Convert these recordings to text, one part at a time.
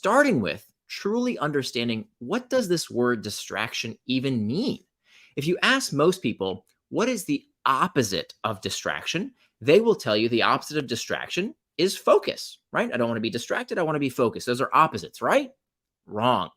starting with truly understanding, what does this word distraction even mean? If you ask most people, what is the opposite of distraction? They will tell you the opposite of distraction is focus, right? I don't want to be distracted. I want to be focused. Those are opposites, right? Wrong.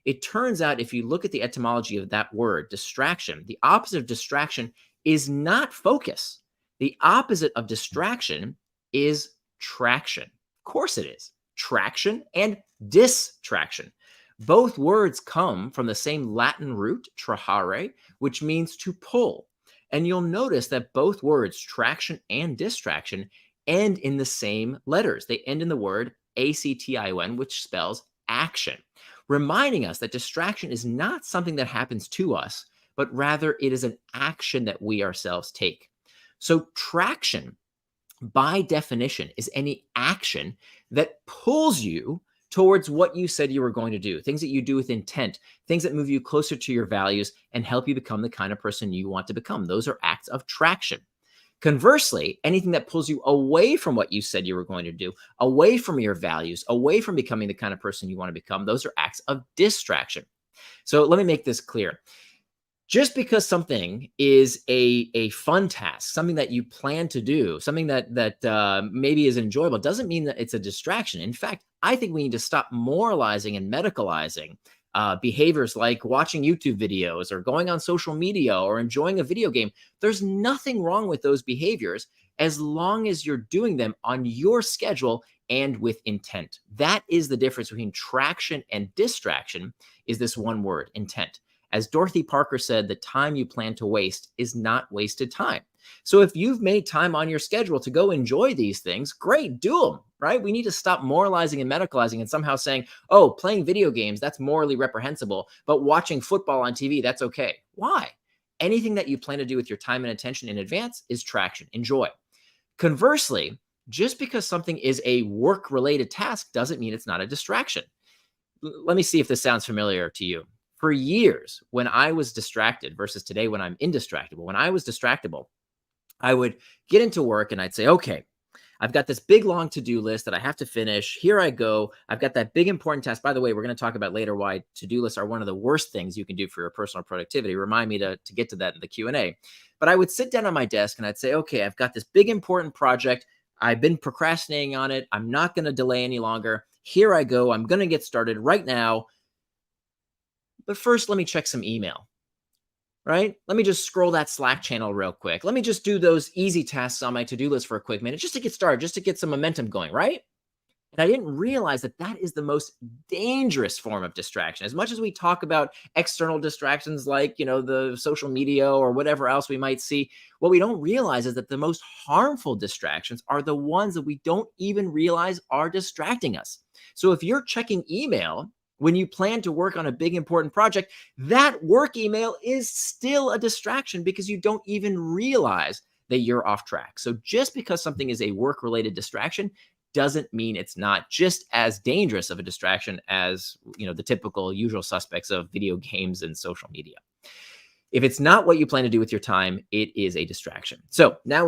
It turns out if you look at the etymology of that word, distraction, the opposite of distraction is not focus. The opposite of distraction is traction. Of course it is. Traction and distraction. Both words come from the same Latin root, trahare, which means to pull. And you'll notice that both words, traction and distraction, end in the same letters. They end in the word action, which spells action, reminding us that distraction is not something that happens to us, but rather it is an action that we ourselves take. So traction, by definition, is any action that pulls you towards what you said you were going to do, things that you do with intent, things that move you closer to your values and help you become the kind of person you want to become. Those are acts of traction. Conversely, anything that pulls you away from what you said you were going to do, away from your values, away from becoming the kind of person you want to become, those are acts of distraction. So let me make this clear. Just because something is a fun task, something that you plan to do, something that maybe is enjoyable, doesn't mean that it's a distraction. In fact, I think we need to stop moralizing and medicalizing behaviors like watching YouTube videos or going on social media or enjoying a video game. There's nothing wrong with those behaviors as long as you're doing them on your schedule and with intent. That is the difference between traction and distraction, is this one word, intent. As Dorothy Parker said, the time you plan to waste is not wasted time. So if you've made time on your schedule to go enjoy these things, great, do them, right? We need to stop moralizing and medicalizing and somehow saying, oh, playing video games, that's morally reprehensible, but watching football on TV, that's okay. Why? Anything that you plan to do with your time and attention in advance is traction. Enjoy. Conversely, just because something is a work-related task doesn't mean it's not a distraction. Let me see if this sounds familiar to you. For years, when I was distracted versus today when I'm indistractable, when I was distractible, I would get into work and I'd say, okay, I've got this big, long to-do list that I have to finish. Here I go. I've got that big, important task. By the way, we're going to talk about later why to-do lists are one of the worst things you can do for your personal productivity. Remind me to get to that in the Q&A. But I would sit down on my desk and I'd say, okay, I've got this big, important project. I've been procrastinating on it. I'm not going to delay any longer. Here I go. I'm going to get started right now. But first, let me check some email, right? Let me just scroll that Slack channel real quick. Let me just do those easy tasks on my to-do list for a quick minute, just to get started, just to get some momentum going, right? And I didn't realize that that is the most dangerous form of distraction. As much as we talk about external distractions like, the social media or whatever else we might see, what we don't realize is that the most harmful distractions are the ones that we don't even realize are distracting us. So if you're checking email when you plan to work on a big, important project, that work email is still a distraction because you don't even realize that you're off track. So just because something is a work-related distraction doesn't mean it's not just as dangerous of a distraction as, the typical usual suspects of video games and social media. If it's not what you plan to do with your time, it is a distraction. So now we